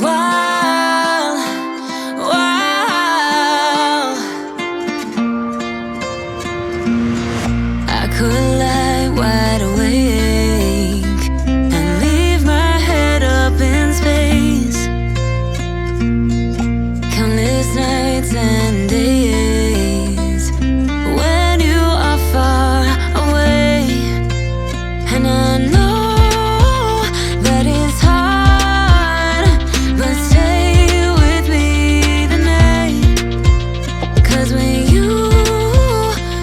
while, I could lie wide awake and leave my head up in space. Countless nights and days when you are far away, and I know that it's hard, but stay with me tonight. 'Cause when you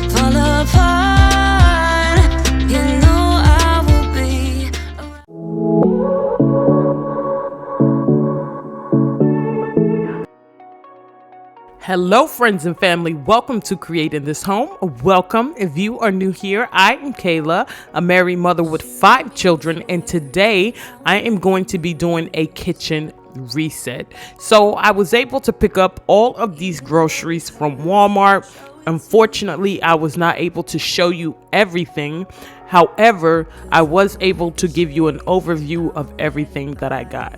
fall apart, you know I will be Hello, friends and family. Welcome to Creating This Home. Welcome. If you are new here, I am Kayla, a married mother with 5 children, and today I am going to be doing a kitchen reset. So I was able to pick up all of these groceries from Walmart. Unfortunately, I was not able to show you everything. However, I was able to give you an overview of everything that I got.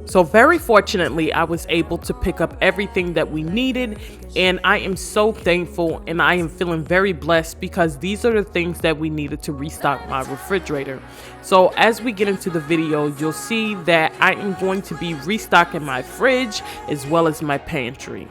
So very fortunately, I was able to pick up everything that we needed, and I am so thankful and I am feeling very blessed because these are the things that we needed to restock my refrigerator. So as we get into the video, you'll see that I am going to be restocking my fridge as well as my pantry.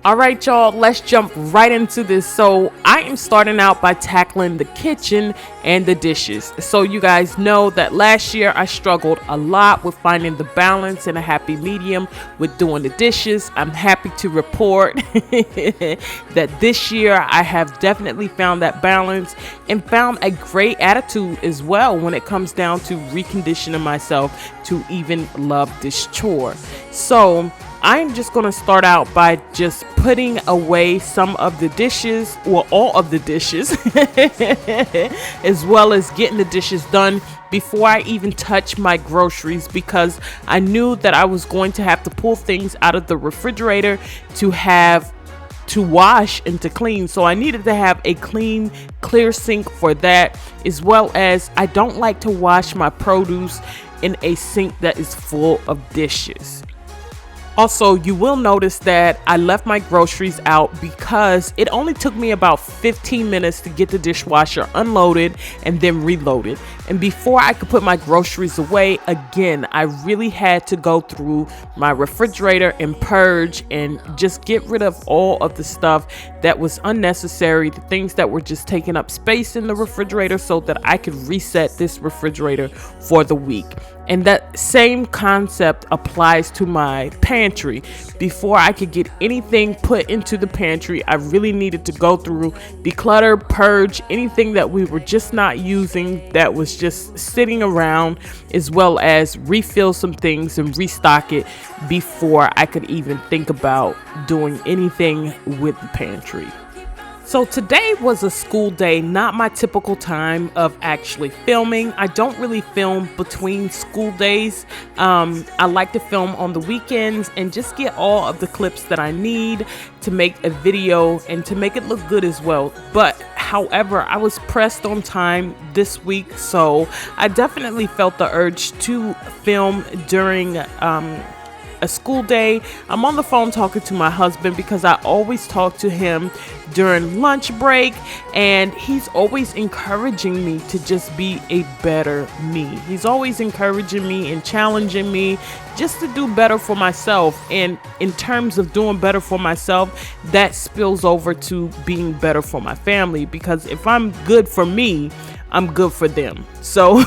All right, y'all, let's jump right into this. So I am starting out by tackling the kitchen and the dishes. So you guys know that last year I struggled a lot with finding the balance and a happy medium with doing the dishes. I'm happy to report that this year I have definitely found that balance and found a great attitude as well when it comes down to reconditioning myself to even love this chore. So I'm just going to start out by just putting away some of the dishes, or all of the dishes, as well as getting the dishes done before I even touch my groceries, because I knew that I was going to have to pull things out of the refrigerator to wash and to clean. So I needed to have a clean, clear sink for that, as well as I don't like to wash my produce in a sink that is full of dishes. Also, you will notice that I left my groceries out because it only took me about 15 minutes to get the dishwasher unloaded and then reloaded. And before I could put my groceries away, again, I really had to go through my refrigerator and purge and just get rid of all of the stuff that was unnecessary, the things that were just taking up space in the refrigerator, so that I could reset this refrigerator for the week. And that same concept applies to my pantry. Before I could get anything put into the pantry, I really needed to go through, declutter, purge anything that we were just not using, that was just sitting around, as well as refill some things and restock it before I could even think about doing anything with the pantry. So today was a school day, not my typical time of actually filming. I don't really film between school days. I like to film on the weekends and just get all of the clips that I need to make a video and to make it look good as well. But however, I was pressed on time this week, so I definitely felt the urge to film during a school day. I'm on the phone talking to my husband because I always talk to him during lunch break, and he's always encouraging me to just be a better me. He's always encouraging me and challenging me just to do better for myself. And in terms of doing better for myself, that spills over to being better for my family, because if I'm good for me, I'm good for them. So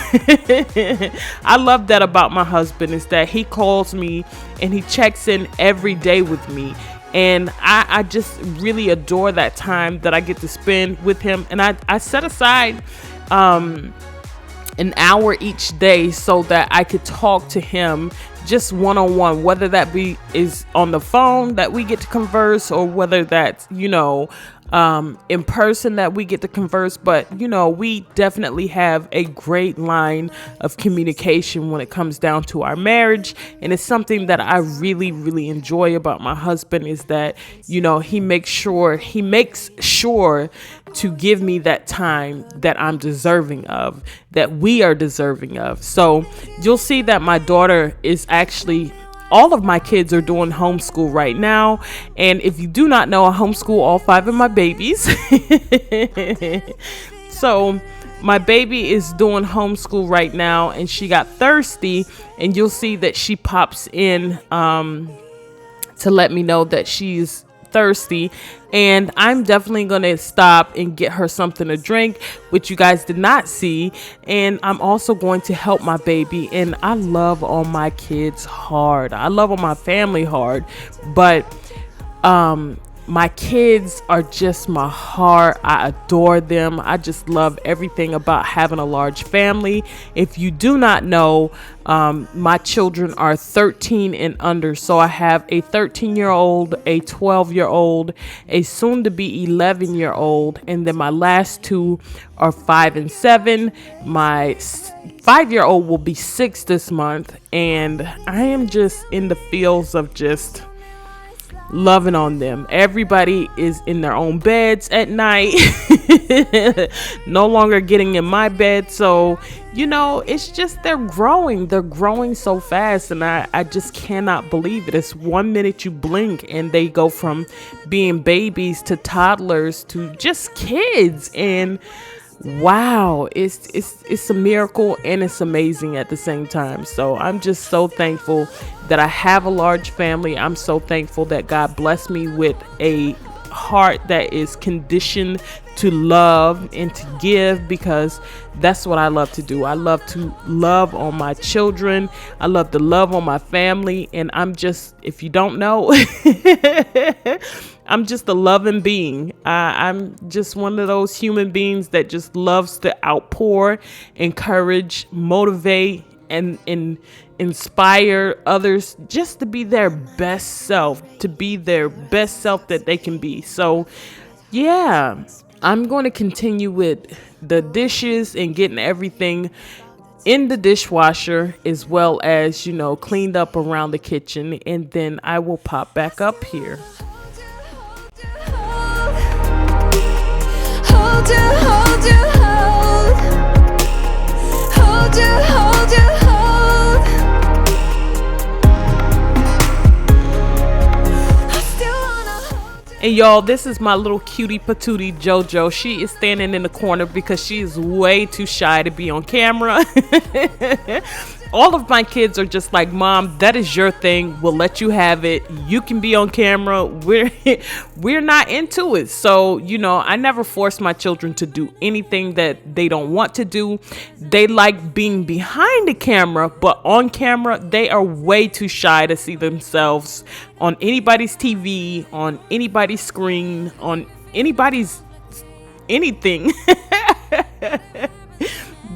I love that about my husband, is that he calls me and he checks in every day with me. And I just really adore that time that I get to spend with him. And I set aside an hour each day so that I could talk to him just one-on-one, whether that be is on the phone that we get to converse, or whether that's, in person that we get to converse. But, we definitely have a great line of communication when it comes down to our marriage. And it's something that I really, really enjoy about my husband, is that, he makes sure to give me that time that I'm deserving of, that we are deserving of. So you'll see that my daughter is actually all of my kids are doing homeschool right now. And if you do not know, I homeschool all 5 of my babies. So my baby is doing homeschool right now, and she got thirsty, and you'll see that she pops in to let me know that she's thirsty, and I'm definitely gonna stop and get her something to drink, which you guys did not see. And I'm also going to help my baby. And I love on my kids hard, I love on my family hard, but my kids are just my heart. I adore them. I just love everything about having a large family. If you do not know, my children are 13 and under. So I have a 13-year-old, a 12-year-old, a soon-to-be 11-year-old, and then my last 2 are 5 and 7. My 5-year-old will be 6 this month, and I am just in the fields of just loving on them. Everybody is in their own beds at night, no longer getting in my bed. So, it's just they're growing so fast, and I just cannot believe it. It's 1 minute you blink and they go from being babies to toddlers to just kids. And wow, it's a miracle, and it's amazing at the same time. So I'm just so thankful that I have a large family. I'm so thankful that God blessed me with a heart that is conditioned to love and to give, because that's what I love to do. I love to love on my children. I love to love on my family. And I'm just, if you don't know, I'm just a loving being. I'm just one of those human beings that just loves to outpour, encourage, motivate, and inspire others just to be their best self, that they can be. So yeah, I'm going to continue with the dishes and getting everything in the dishwasher, as well as, cleaned up around the kitchen, and then I will pop back up here. And y'all, this is my little cutie patootie JoJo. She is standing in the corner because she is way too shy to be on camera. All of my kids are just like, Mom, that is your thing. We'll let you have it. You can be on camera. We're not into it. So, I never force my children to do anything that they don't want to do. They like being behind the camera, but on camera, they are way too shy to see themselves on anybody's TV, on anybody's screen, on anybody's anything.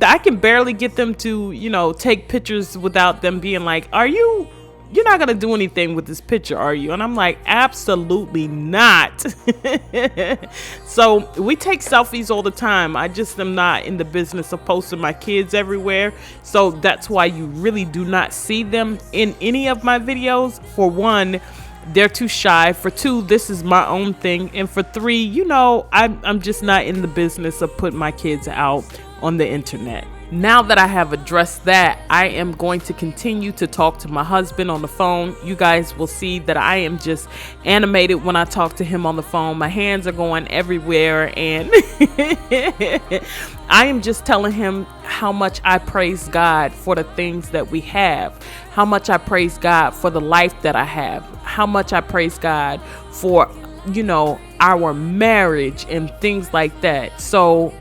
I can barely get them to, take pictures without them being like, you're not going to do anything with this picture, are you? And I'm like, absolutely not. So we take selfies all the time. I just am not in the business of posting my kids everywhere. So that's why you really do not see them in any of my videos. For one, they're too shy. For 2, this is my own thing. And for 3, I'm just not in the business of putting my kids out on the internet. Now that I have addressed that, I am going to continue to talk to my husband on the phone. You guys will see that I am just animated when I talk to him on the phone. My hands are going everywhere, and I am just telling him how much I praise God for the things that we have, how much I praise God for the life that I have, how much I praise God for our marriage and things like that. So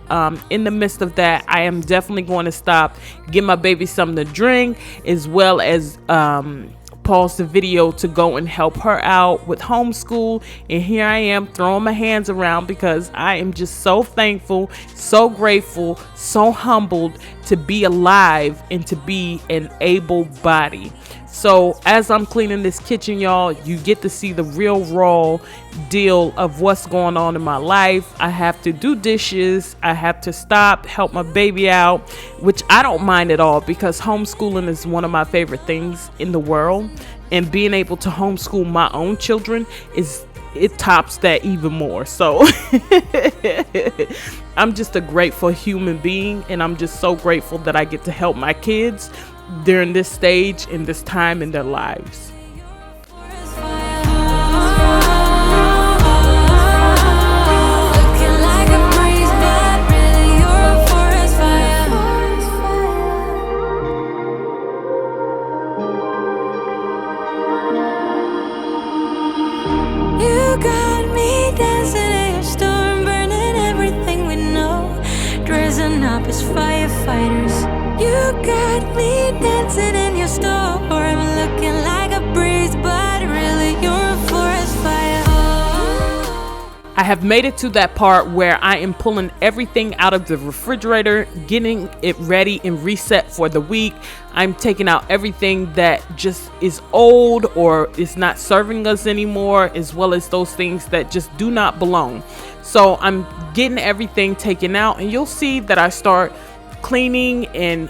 in the midst of that, I am definitely going to stop, give my baby something to drink, as well as pause the video to go and help her out with homeschool. And here I am throwing my hands around because I am just so thankful, so grateful, so humbled to be alive and to be an able body. So as I'm cleaning this kitchen, y'all, you get to see the real raw deal of what's going on in my life. I have to do dishes. I have to stop, help my baby out, which I don't mind at all, because homeschooling is one of my favorite things in the world. And being able to homeschool my own children it tops that even more. So I'm just a grateful human being, and I'm just so grateful that I get to help my kids during this stage and this time in their lives. dancing in your store. I'm looking like a breeze, but really you're a forest fire. I have made it to that part where I am pulling everything out of the refrigerator, getting it ready and reset for the week. I'm taking out everything that just is old or is not serving us anymore, as well as those things that just do not belong. So I'm getting everything taken out, and you'll see that I start cleaning and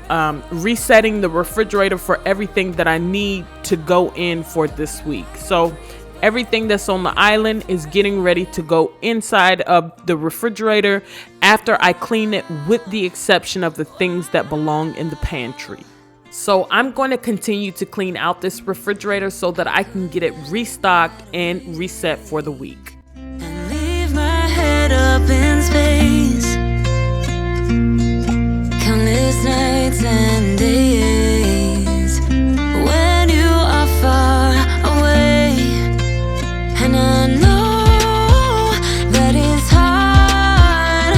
resetting the refrigerator for everything that I need to go in for this week. So everything that's on the island is getting ready to go inside of the refrigerator after I clean it, with the exception of the things that belong in the pantry. So I'm going to continue to clean out this refrigerator so that I can get it restocked and reset for the week. And leave my head up in space. Countless nights and days when you are far away. And I know that it's hard,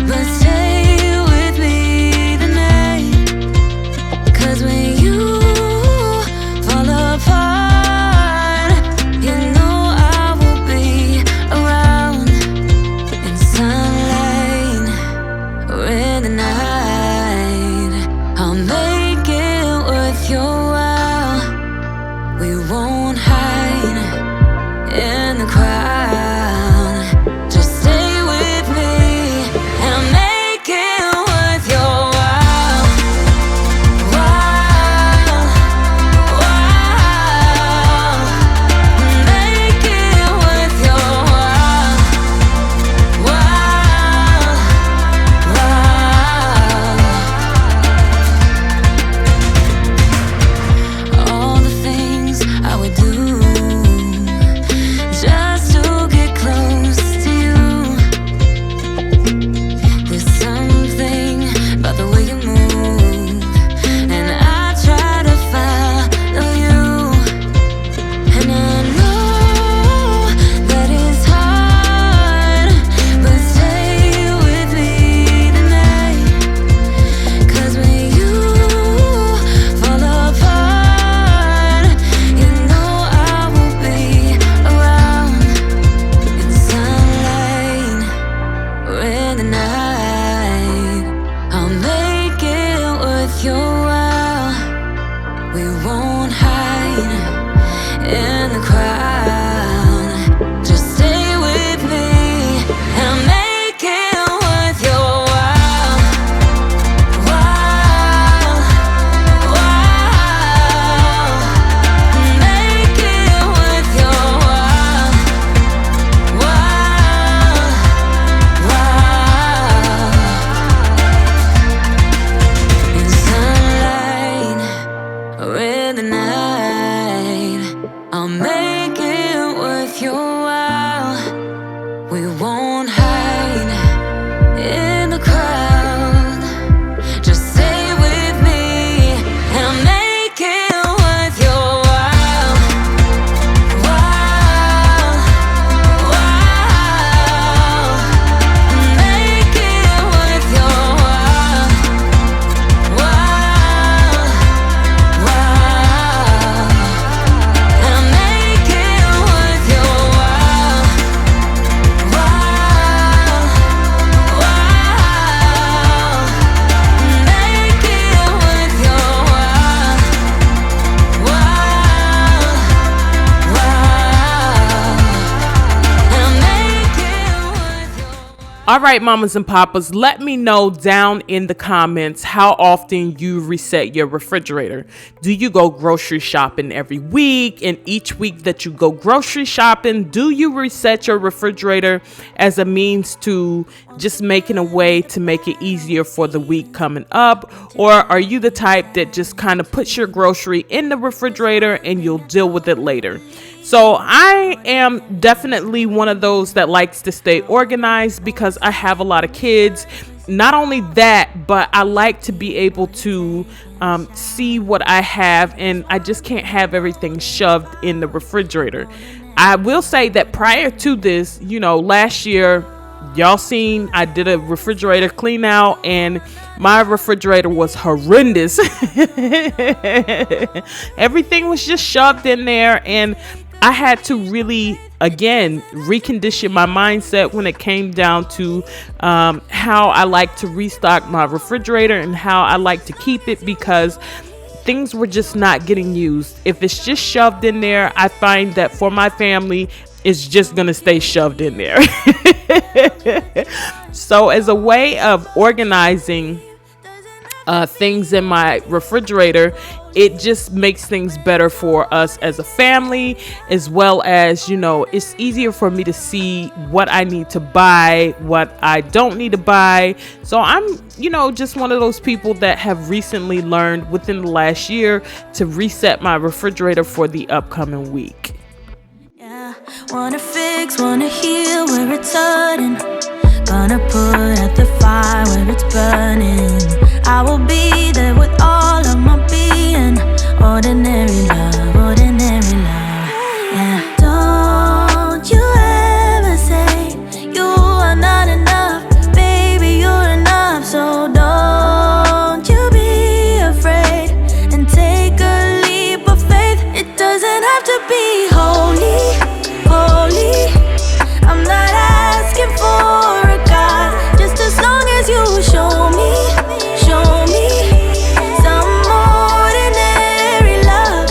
but stay with me tonight. 'Cause when you fall apart, you know I will be around in sunlight or in the night. I'll make it worth your while. We won't hide in the crowd. Just stay with me and make it worth your while. While, while. Make it worth your while. While, while. All the things I would do just to get close to you. There's something about the way you move, and I try to follow you. And I know that it's hard, but stay with me tonight. 'Cause when you fall apart, you know I will be around in sunlight or in the night. I'll make it worth your while. We won't hide in the crowd. Just stay with me and make it worth your while. While, while. Make it worth your while. While, while. In sunlight or in the night, I'll make it worth your while. We won't hide in the crowd. Just stay with me and make it worth your while. While, while. Make it worth your while. While, while. And make it worth your while. While, while. Make it worth your while. While, while. And make it worth your while. All right, mamas and papas, let me know down in the comments how often you reset your refrigerator. Do you go grocery shopping every week? And each week that you go grocery shopping, do you reset your refrigerator as a means to just making a way to make it easier for the week coming up? Or are you the type that just kind of puts your grocery in the refrigerator and you'll deal with it later? So I am definitely one of those that likes to stay organized because I have a lot of kids. Not only that, but I like to be able to see what I have, and I just can't have everything shoved in the refrigerator. I will say that prior to this, last year, Y'all seen I did a refrigerator clean out, and my refrigerator was horrendous. Everything was just shoved in there, and I had to really, again, recondition my mindset when it came down to how I like to restock my refrigerator and how I like to keep it, because things were just not getting used. If it's just shoved in there, I find that for my family, it's just going to stay shoved in there. So as a way of organizing things in my refrigerator, it just makes things better for us as a family, as well as, it's easier for me to see what I need to buy, what I don't need to buy. So I'm, just one of those people that have recently learned within the last year to reset my refrigerator for the upcoming week. Wanna fix, wanna heal where it's hurting. Gonna put out the fire where it's burning. I will be there with all of my being. Ordinary love, yeah. Don't you ever say you are not enough. Baby, you're enough. So don't you be afraid and take a leap of faith. It doesn't have to be holy. I'm not asking for a God, just as long as you show me some ordinary love.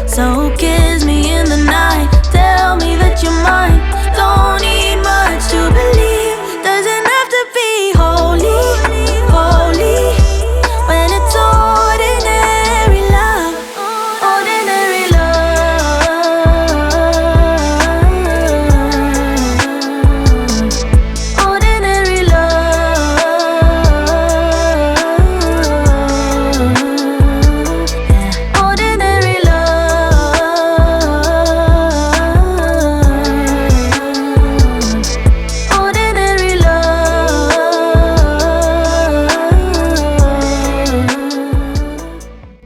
So kiss me in the night, tell me that you're mine. Don't need much to believe, doesn't have to be holy, when it's ordinary love, ordinary love.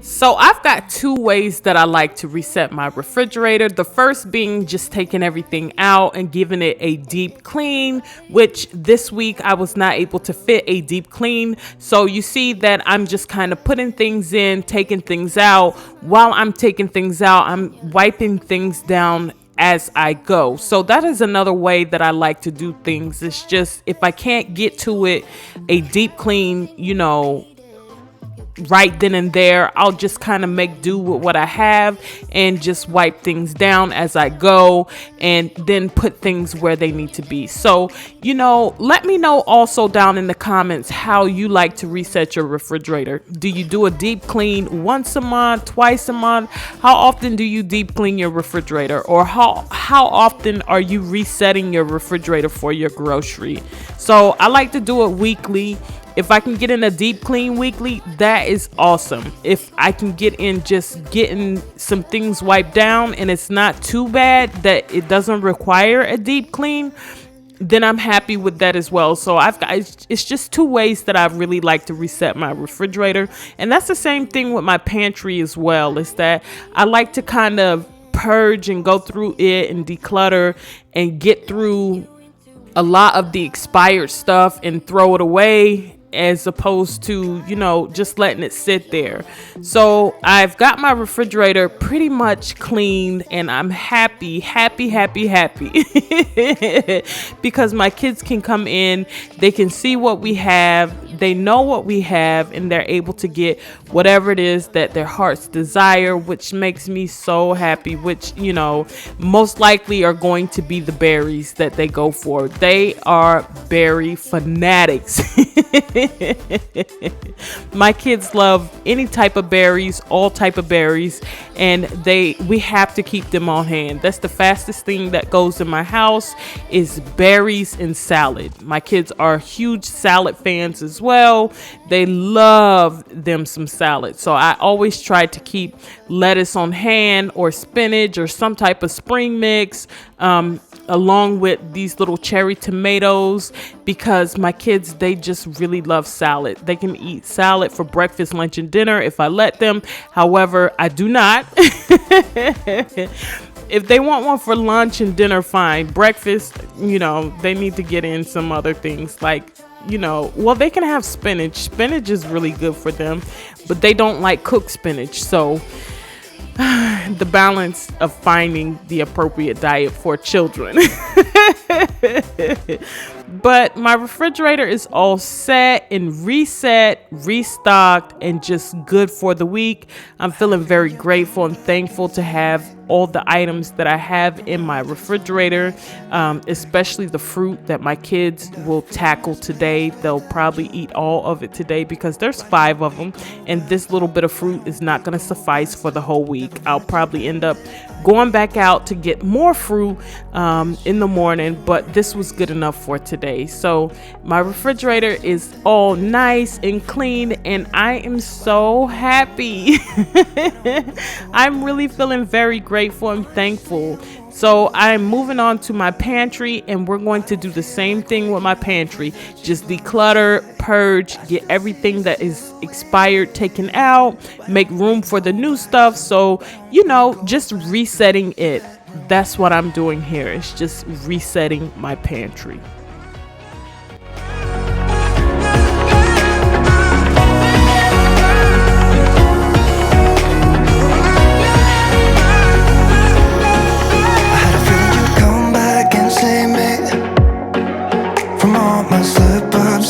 So I've got two ways that I like to reset my refrigerator. The first being just taking everything out and giving it a deep clean, which this week I was not able to fit a deep clean. So you see that I'm just kind of putting things in, taking things out. While I'm taking things out, I'm wiping things down as I go. So that is another way that I like to do things. It's just, if I can't get to it, a deep clean, right then and there, I'll just kind of make do with what I have and just wipe things down as I go, and then put things where they need to be. So, let me know also down in the comments how you like to reset your refrigerator. Do you do a deep clean once a month, twice a month? How often do you deep clean your refrigerator? Or how often are you resetting your refrigerator for your grocery? So I like to do it weekly. If I can get in a deep clean weekly, that is awesome. If I can get in just getting some things wiped down and it's not too bad that it doesn't require a deep clean, then I'm happy with that as well. So it's just two ways that I really like to reset my refrigerator. And that's the same thing with my pantry as well, is that I like to kind of purge and go through it and declutter and get through a lot of the expired stuff and throw it away, as opposed to, just letting it sit there. So I've got my refrigerator pretty much cleaned, and I'm happy because my kids can come in, they can see what we have, they know what we have, and they're able to get whatever it is that their hearts desire, which makes me so happy, which, most likely are going to be the berries that they go for. They are berry fanatics. My kids love any type of berries, all type of berries, and we have to keep them on hand. That's the fastest thing that goes in my house is berries and salad. My kids are huge salad fans as well. They love them some salad. So I always try to keep lettuce on hand, or spinach, or some type of spring mix, along with these little cherry tomatoes, because my kids, they just really love salad. They can eat salad for breakfast, lunch, and dinner if I let them. However, I do not. If they want one for lunch and dinner, fine. Breakfast, they need to get in some other things like, well, they can have spinach. Spinach is really good for them, but they don't like cooked spinach. So the balance of finding the appropriate diet for children. But my refrigerator is all set and reset, restocked, and just good for the week. I'm feeling very grateful and thankful to have all the items that I have in my refrigerator, especially the fruit that my kids will tackle today. They'll probably eat all of it today because there's 5 of them, and this little bit of fruit is not going to suffice for the whole week. I'll probably end up going back out to get more fruit in the morning, but this was good enough for today. So my refrigerator is all nice and clean, and I am so happy. I'm really feeling very grateful and thankful. So I'm moving on to my pantry, and we're going to do the same thing with my pantry. Just declutter, purge, get everything that is expired taken out, make room for the new stuff. So, just resetting it. That's what I'm doing here. It's just resetting my pantry.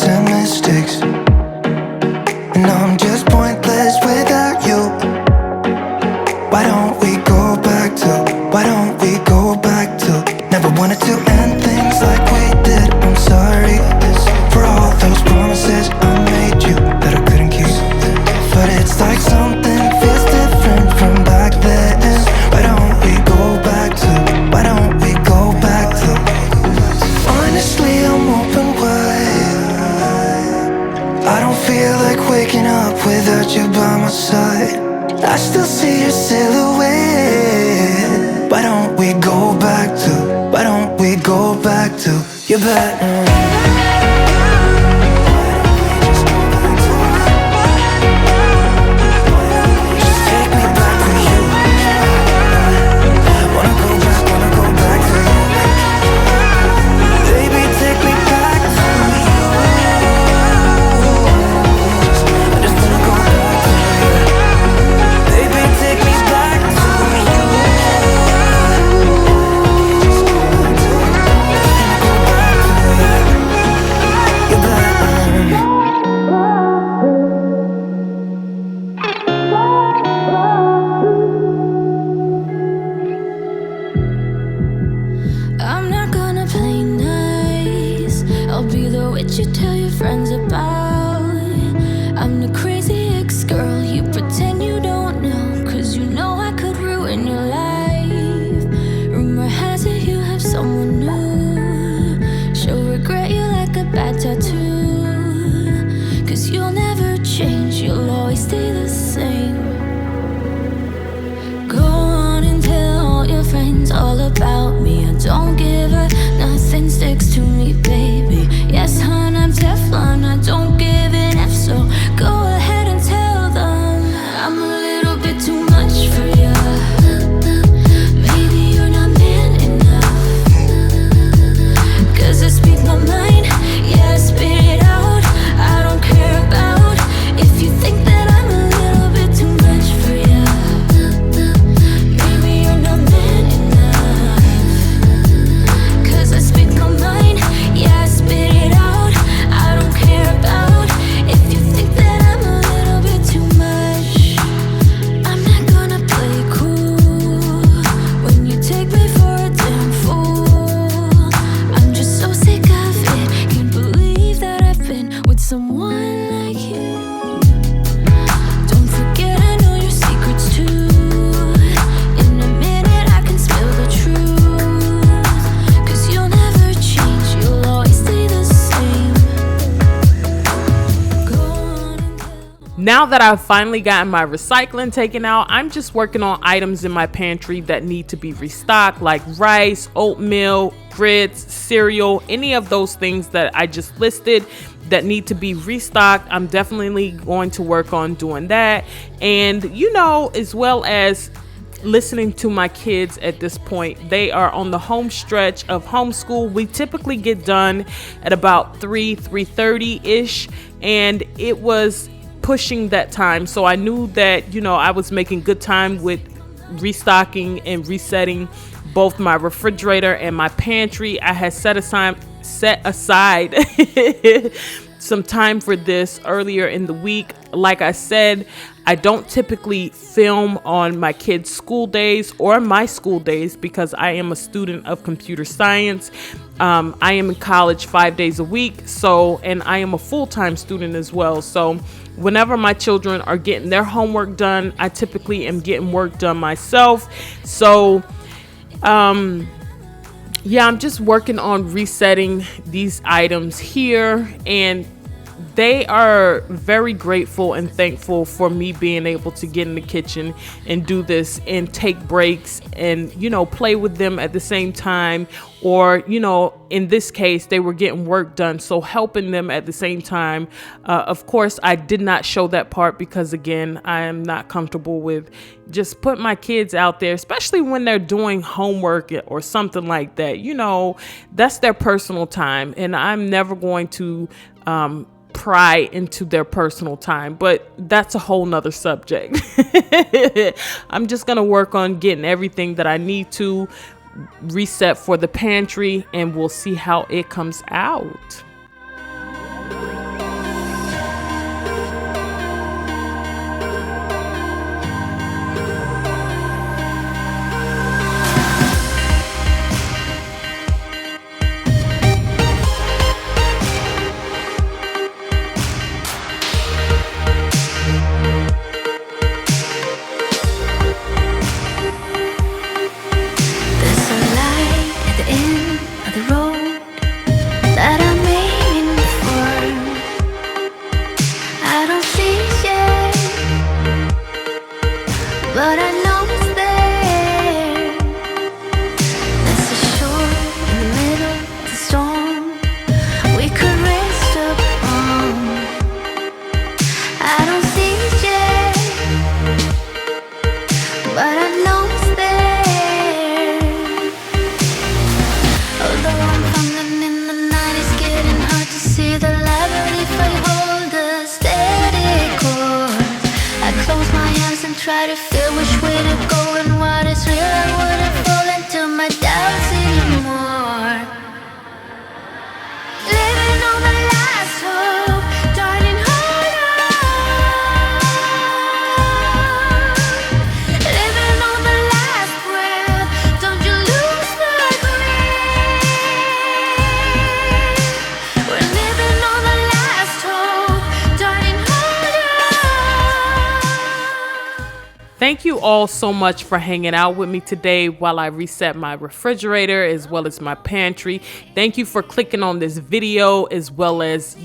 And mistakes, and I'm just pointless without you. Why don't we go back to never wanted to end things like we did. I'm sorry for all those promises I made you that I couldn't keep, but it's like something feels different from back then. Why don't we go back to honestly, I'm open wide. I don't feel like waking up without you by my side. I still see your silhouette. Why don't we go back to your bedroom? what you tell your friends about. I'm the crazy ex-girl you pretend you don't know, 'cause you know I could ruin your life. Rumor has it you have someone new. She'll regret you like a bad tattoo, 'cause you'll never change, you'll always stay the same. Go on and tell all your friends all about me. I don't give a nothing sticks to me, baby. Yes, hon, I'm Teflon, I don't give an F, so go ahead and tell them I'm a little bit too much for you. Maybe you're not man enough, 'cause I speak my mind, yeah, I spit it out. I don't care about if you think that I'm a little bit too much for you. Maybe you're not man enough, 'cause I speak my mind, yeah, I spit it out. I don't care about if you think that I'm a little bit too much. I'm not gonna play cool when you take me for a damn fool. I'm just so sick of it, can't believe that I've been with someone like you. Don't forget I know your secrets too. In a minute I can spill the truth, 'cause you'll never change, you'll always stay the same. Go on and tell. Now that I've finally gotten my recycling taken out, I'm just working on items in my pantry that need to be restocked, like rice, oatmeal, grits, cereal, any of those things that I just listed that need to be restocked. I'm definitely going to work on doing that. And, as well as listening to my kids at this point. They are on the home stretch of homeschool. We typically get done at about 3:30-ish, and it was pushing that time. So I knew that, I was making good time with restocking and resetting both my refrigerator and my pantry. I had set aside some time for this earlier in the week. Like I said, I don't typically film on my kids' school days or my school days because I am a student of computer science. I am in college 5 days a week, and I am a full-time student as well. So whenever my children are getting their homework done, I typically am getting work done myself. So I'm just working on resetting these items here, and they are very grateful and thankful for me being able to get in the kitchen and do this and take breaks and, play with them at the same time. Or, in this case, they were getting work done, so helping them at the same time. Of course, I did not show that part because, again, I am not comfortable with just putting my kids out there, especially when they're doing homework or something like that. That's their personal time, and I'm never going to pry into their personal time, but that's a whole nother subject. I'm just gonna work on getting everything that I need to reset for the pantry, and we'll see how it comes out. But I know it's there. There's a shore in the middle of the storm we could rest upon. I don't see it yet, but I know it's there. Although I'm falling in the night, it's getting hard to see the light. But if I hold a steady course, I close my eyes and try to feel which way to go and what is real. I wouldn't fall into my doubts anymore. Living on the last hope, darling, hold on. Living on the last breath, don't you lose the grip. We're living on the last hope, darling, hold on. Thank you all so much for hanging out with me today while I reset my refrigerator as well as my pantry. Thank you for clicking on this video as well as,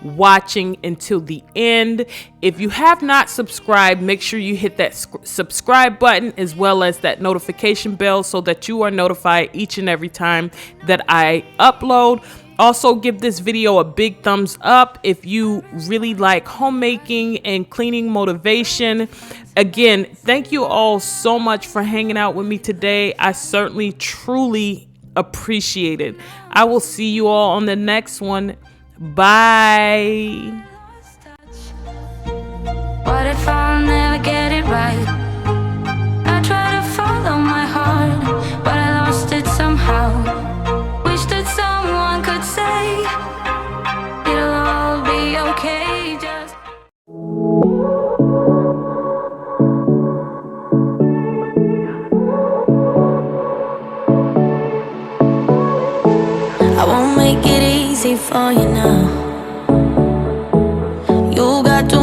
watching until the end. If you have not subscribed, make sure you hit that subscribe button as well as that notification bell so that you are notified each and every time that I upload. Also, give this video a big thumbs up if you really like homemaking and cleaning motivation. Again, thank you all so much for hanging out with me today. I certainly, truly appreciate it. I will see you all on the next one. Bye. What if I'll never get it right? I try to follow my heart, but I lost it somehow. Wish that someone could say it'll all be okay. Just I won't make it easy for you now.